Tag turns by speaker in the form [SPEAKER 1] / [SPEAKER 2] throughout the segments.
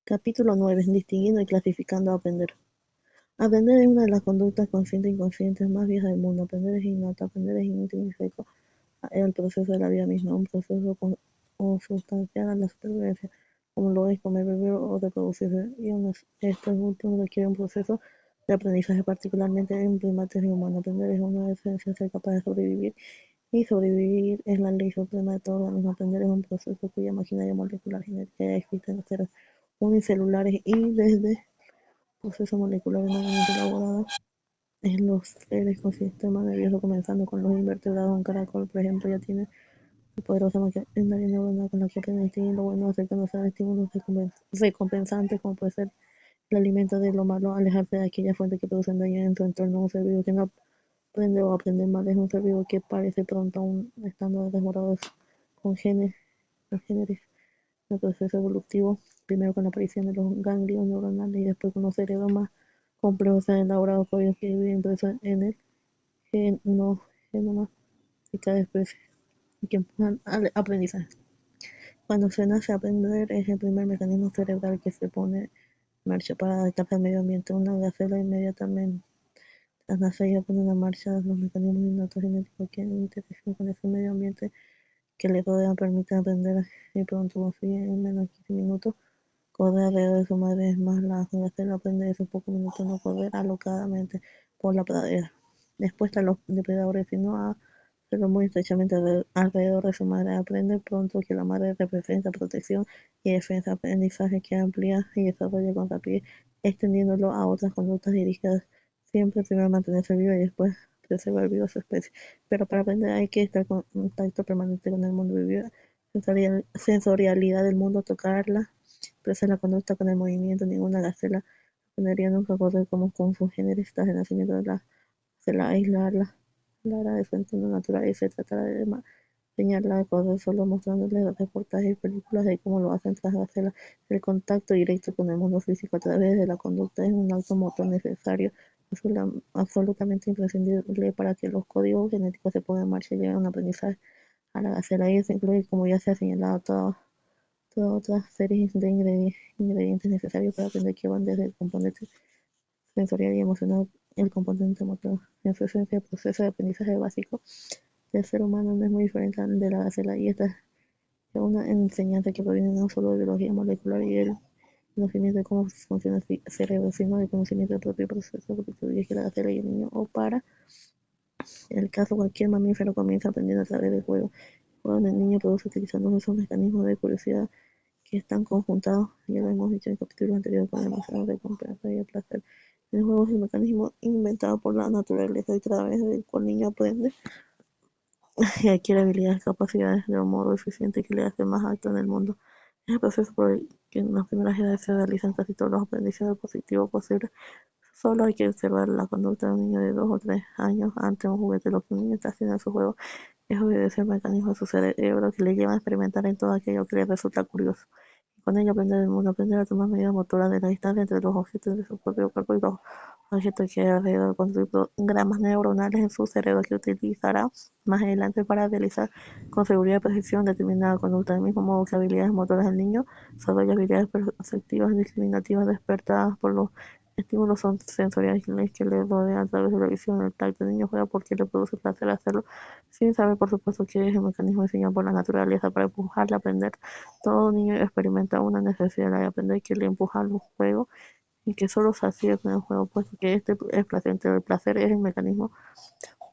[SPEAKER 1] Capítulo 9. Distinguiendo y clasificando a aprender. Aprender es una de las conductas conscientes e inconscientes más viejas del mundo. Aprender es innato, aprender es intrínseco al proceso de la vida misma, un proceso consustancial a la supervivencia, como lo es comer, beber o reproducirse, y aun estos últimos requieren un proceso de aprendizaje, particularmente en primates y humanos. Aprender es una esencia ser capaz de sobrevivir, y sobrevivir es la ley suprema de todo organismo. Aprender es un proceso cuya maquinaria molecular genética ya existe en los seres unicelulares y desde proceso molecular enormemente elaborado en los seres con sistema nervioso, comenzando con los invertebrados. Un caracol, por ejemplo, ya tiene una poderosa maquinaria neuronal con la que aprende a distinguir lo bueno, hacer conocer estímulos recompensantes, como puede ser el alimento de lo malo, alejarse de aquellas fuentes que producen daño en su entorno. Un ser vivo que no aprende o aprende mal es un ser vivo que parece pronto aún estando desmorado con genes el proceso evolutivo, primero con la aparición de los ganglios neuronales y después con los cerebros más complejos e elaborados códigos que viven impresos en el genoma de cada especie y que empujan al aprendizaje. Cuando se nace, aprender es el primer mecanismo cerebral que se pone en marcha para adaptarse al medio ambiente. Una gacela inmediatamente tras nacer ya pone en marcha los mecanismos innatos genéticos que en interacción con ese medio ambiente que le rodea permiten aprender y pronto confía en menos de 15 minutos correr alrededor de su madre. Es más, la gacela aprende de esos pocos minutos no correr alocadamente por la pradera, expuesta a los depredadores, sino a hacerlo muy estrechamente alrededor de su madre. Aprende pronto que la madre representa protección y defensa, aprendizaje que amplía y desarrolla con rapidez, extendiéndolo a otras conductas dirigidas. Siempre primero mantenerse vivo y después preservar viva su especie. Pero para aprender hay que estar en contacto permanente con el mundo, vivir sensorialidad del mundo, tocarla, expresa la conducta con el movimiento. Ninguna gacela aprendería nunca a correr como con sus géneros tras el nacimiento de la gacela, aislarla de su entorno natural y se tratará de enseñarla a correr solo mostrándoles reportajes y películas de cómo lo hacen tras gacelas. El contacto directo con el mundo físico a través de la conducta es un acto motor necesario, absolutamente imprescindible para que los códigos genéticos se pongan en marcha y lleguen a un aprendizaje a la gacela. Y eso incluye, como ya se ha señalado, toda otra serie de ingredientes necesarios para aprender, que van desde el componente sensorial y emocional, el componente motor. En su esencia, el proceso de aprendizaje básico del ser humano no es muy diferente al de la gacela, y esta es una enseñanza que proviene no solo de biología molecular y el conocimiento de cómo funciona el cerebro, sino del conocimiento del propio proceso que produce la gacela y el niño, o para el caso cualquier mamífero, comienza aprendiendo a través del juego. El juego del niño produce utilizando esos mecanismos de curiosidad que están conjuntados, ya lo hemos dicho en el capítulo anterior, con la emoción de recompensa y el placer. El juego es el mecanismo inventado por la naturaleza y a través del cual el niño aprende y adquiere habilidades y capacidades de un modo eficiente que le hace más alto en el mundo. Es el proceso por el que en las primeras edades se realizan casi todos los aprendizajes positivos posibles. Solo hay que observar la conducta de un niño de 2 o 3 años ante un juguete. Lo que un niño está haciendo en su juego es obedecer mecanismos de su cerebro que le llevan a experimentar en todo aquello que le resulta curioso. Y con ello aprender el mundo, aprender a tomar medidas motoras de la distancia entre los objetos de su propio cuerpo y los objetos que hay alrededor, construir programas neuronales en su cerebro que utilizará más adelante para realizar con seguridad y precisión determinada conducta. Del mismo modo que habilidades motoras del niño, desarrolla habilidades perceptivas discriminativas despertadas por los estímulos son sensoriales que le rodean a través de la visión. El tacto del niño juega porque le produce placer hacerlo, sin saber por supuesto que es el mecanismo diseñado por la naturaleza para empujarle a aprender. Todo niño experimenta una necesidad de aprender que le empuja al juego y que solo se sacia con el juego, puesto que este es placentero. El placer es el mecanismo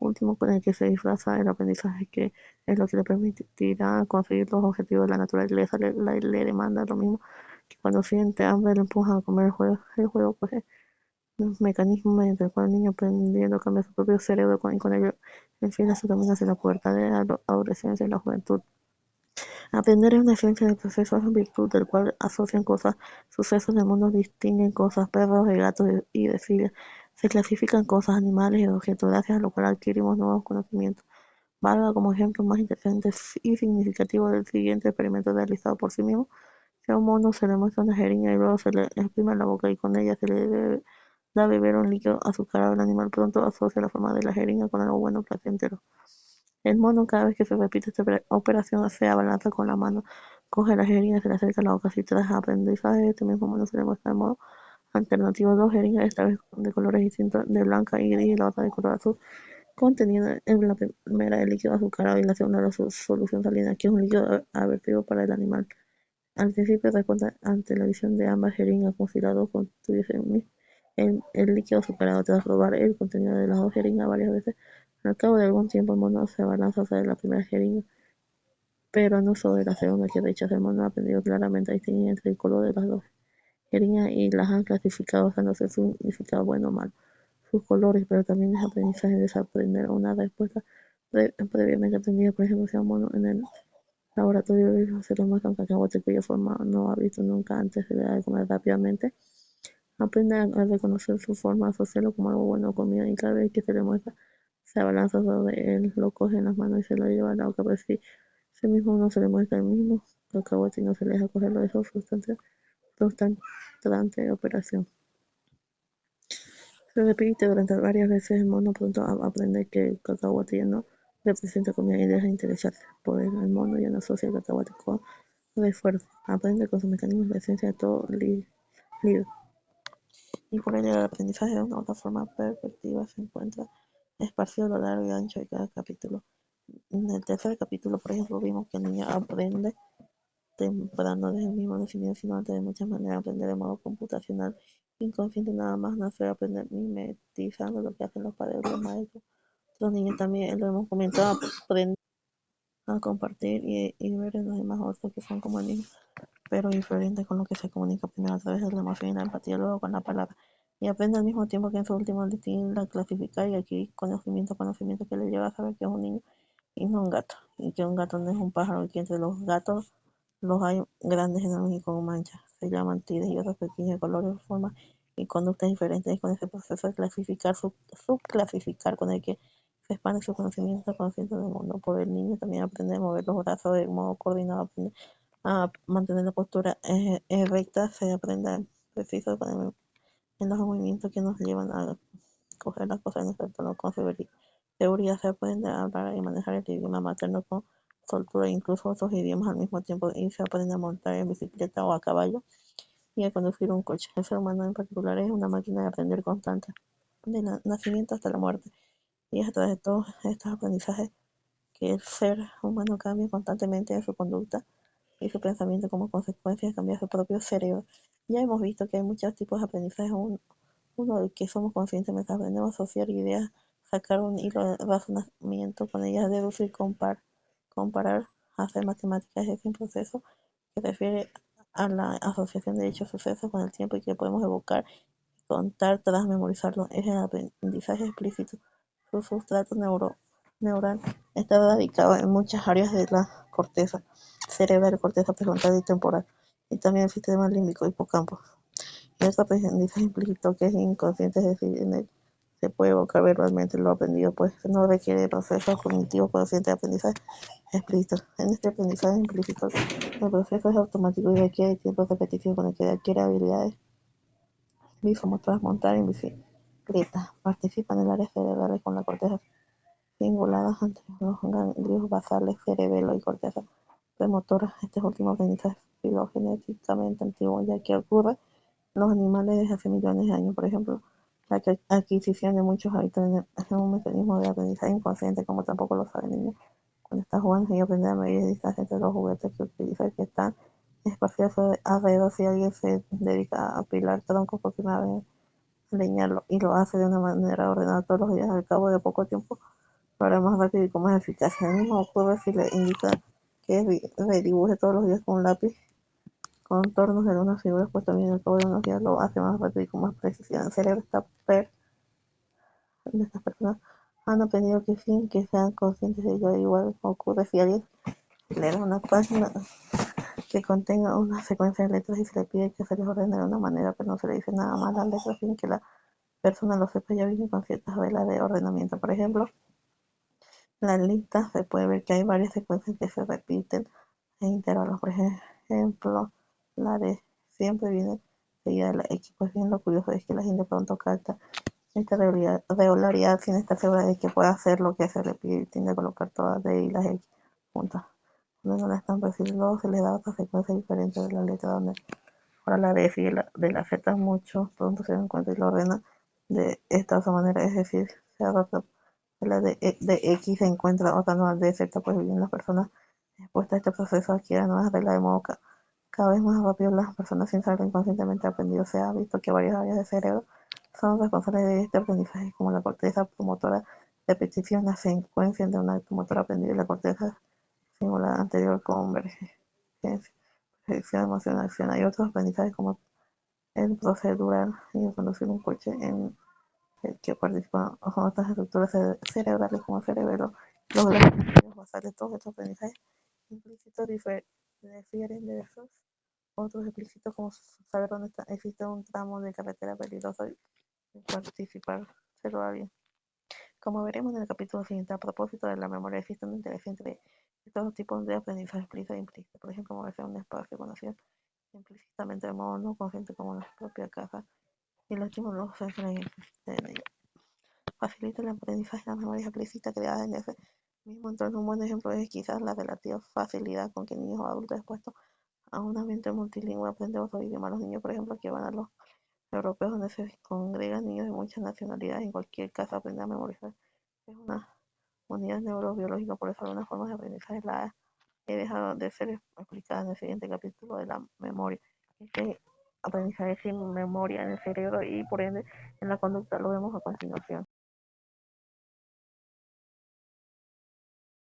[SPEAKER 1] último con el que se disfraza el aprendizaje, que es lo que le permitirá conseguir los objetivos de la naturaleza. Le demanda lo mismo que cuando siente hambre le empuja a comer el juego. El juego pues es un mecanismo mediante el cual el niño aprendiendo cambia su propio cerebro y con ello el fin de su camino hacia la pubertad de la adolescencia y la juventud. Aprender es una ciencia del proceso, es virtud del cual asocian cosas, sucesos del mundo, distinguen cosas, perros de gatos y de sillas. Se clasifican cosas, animales y objetos, gracias a lo cual adquirimos nuevos conocimientos. Valga como ejemplo más interesante y significativo del siguiente experimento realizado por sí mismo. Si a un mono se le muestra una jeringa y luego se le exprime la boca y con ella se le da a beber un líquido azucarado, el animal pronto asocia la forma de la jeringa con algo bueno placentero. El mono, cada vez que se repite esta operación, se abalanza con la mano coge la jeringa, se le acerca a la boca así tras aprendizaje. Este mismo mono se le muestra de modo alternativo dos jeringas, esta vez de colores distintos, de blanca y gris y la otra de color azul, conteniendo en la primera el líquido azucarado y la segunda la solución salina, que es un líquido aversivo para el animal. Al principio responde ante la visión de ambas jeringas como si las dos contuviesen el líquido azucarado. Tras probar el contenido de las dos jeringas varias veces, al cabo de algún tiempo el mono se abalanza sobre la primera jeringa, pero no sobre la segunda, que rechaza. El mono ha aprendido claramente a distinguir entre el color de las dos jeringas y las han clasificado basándose en su significado bueno o malo, sus colores, pero también es aprendizaje desaprender una respuesta previamente aprendida. Por ejemplo, si a un mono en el laboratorio se le muestra un cacahuete cuya forma no ha visto nunca antes, se le da de comer rápidamente. Aprende a reconocer su forma, a asociarlo como algo bueno o comida, y cada vez que se le muestra, se abalanza sobre él, lo coge en las manos y se lo lleva a la boca. Pero si ese mismo no se le muestra el mismo cacahuete y no se le deja cogerlo, eso es frustrante operación. Se repite durante varias veces. El mono pronto aprende que el cacahuate ya no representa comida y deja de interesarse por él. El mono ya no asocia el cacahuate con refuerzo. Aprende con sus mecanismos de esencia de todo libre. Y por ello el aprendizaje de una otra forma perspectiva se encuentra esparcido a lo largo y ancho de cada capítulo. En el tercer capítulo, por ejemplo, vimos que el niño aprende temprano desde el mismo nacimiento, sino antes de muchas maneras aprender de modo computacional, inconsciente, nada más nacer, aprender mimetizando lo que hacen los padres y los maestros. Los niños también, lo hemos comentado, aprenden a compartir y ver en los demás otros que son como niños, pero diferentes, con lo que se comunica primero a través de la emoción y la empatía, luego con la palabra. Y aprende al mismo tiempo que en su último distinguir, la clasificar y adquirir conocimiento que le lleva a saber que es un niño y no un gato, y que un gato no es un pájaro, y que entre los gatos los hay grandes, enormes y con manchas. Se llaman tigres y otros pequeños de colores, formas y conductas diferentes. Y con ese proceso de clasificar, subclasificar, con el que se expande su conocimiento consciente del mundo. Por el niño también aprende a mover los brazos de modo coordinado, aprende a mantener la postura recta, se aprende preciso en los movimientos que nos llevan a coger las cosas en nuestro entorno con seguridad. Se aprende a hablar y manejar el idioma materno con soltura, incluso otros idiomas al mismo tiempo, y se aprende a montar en bicicleta o a caballo y a conducir un coche. El ser humano en particular es una máquina de aprender constante, del nacimiento hasta la muerte, y es a través de todos estos aprendizajes que el ser humano cambia constantemente en su conducta y su pensamiento como consecuencia de cambiar su propio cerebro. Ya hemos visto que hay muchos tipos de aprendizaje. Uno del que somos conscientes mientras aprendemos a asociar ideas, sacar un hilo de razonamiento con ellas, deducir, comparar, hacer matemáticas. Es un proceso que refiere a la asociación de dichos sucesos con el tiempo y que podemos evocar, contar tras memorizarlo. Es el aprendizaje explícito. Su sustrato neural está radicado en muchas áreas de la corteza cerebral, corteza prefrontal y temporal, y también el sistema límbico, hipocampo. Este aprendizaje implícito, que es inconsciente, es decir, en el se puede evocar verbalmente lo aprendido, pues no requiere procesos cognitivos conscientes de aprendizaje explícito. En este aprendizaje implícito, el proceso es automático y requiere tiempo repetitivo con el que adquiere habilidades visomotoras. Montar en bicicleta. Participa en el área cerebral con la corteza cingulada entre los ganglios basales, cerebelo y corteza premotora. Este último aprendizaje es filogenéticamente antiguo, ya que ocurre los animales desde hace millones de años. Por ejemplo, la adquisición de muchos hábitos es un mecanismo de aprendizaje inconsciente, como tampoco lo sabe el niño. Cuando está jugando y aprende a medir distancia entre los juguetes que utiliza, que están espaciados alrededor. Si alguien se dedica a apilar troncos por primera vez, leñarlo, y lo hace de una manera ordenada todos los días, al cabo de poco tiempo lo hará más rápido y con más eficacia. Lo mismo ocurre si le indica que redibuje todos los días con un lápiz contornos de unas figuras, pues también al cabo de unos días lo hace más rápido y con más precisión. El cerebro de estas personas han aprendido que sin que sean conscientes de ello. Igual ocurre si alguien lee una página que contenga una secuencia de letras y se le pide que se les ordene de una manera, pero no se le dice nada más las letras sin que la persona lo sepa. Ya viene con ciertas reglas de ordenamiento. Por ejemplo, la lista se puede ver que hay varias secuencias que se repiten en intervalos. Por ejemplo, la de siempre viene seguida de la X. Pues bien, lo curioso es que la gente pronto capta esta regularidad sin estar segura de que pueda hacer lo que se le pide, y tiende a colocar todas D y las X juntas. donde no están luego se les da otra secuencia diferente de la letra donde ahora la de F y de la Z mucho pronto se dan cuenta y lo ordena de esta otra manera, es decir, se adapta la de X se encuentra otra nueva de Z, pues bien las personas expuestas a este proceso adquieren nuevas reglas de modo cada vez más rápido. Las personas sin saberlo inconscientemente aprendido se ha visto que varias áreas del cerebro son responsables de este aprendizaje, como la corteza promotora de petición, la secuencia de un acto motor aprendido y la corteza simulada anterior convergencia, percepción emocional, acción. Hay otros aprendizajes como el procedural y el conducir un coche en el que participan otras estructuras cerebrales como el cerebelo, los gráficos basales. Todos estos aprendizajes implícitos difieren de esos otros explícitos como saber dónde existe un tramo de carretera peligroso y participar celular. Como veremos en el capítulo siguiente, a propósito de la memoria, existe una interacción entre estos tipos de aprendizaje explícito e implícito. Por ejemplo, moverse en un espacio conocido implícitamente de modo no consciente como la propia casa y los estímulos sensoriales en ello. Facilita el aprendizaje de las memorias explícitas creadas en ese mismo entorno. Un buen ejemplo es quizás la relativa facilidad con que niños o adultos expuestos a un ambiente multilingüe aprenden otro idioma. Los niños, por ejemplo, que van a los europeos donde se congregan niños de muchas nacionalidades, en cualquier caso aprender a memorizar es una unidad neurobiológica. Por eso algunas formas de aprendizaje la he dejado de ser explicadas en el siguiente capítulo de la memoria. Este aprendizaje sin memoria en el cerebro y por ende en la conducta lo vemos a continuación.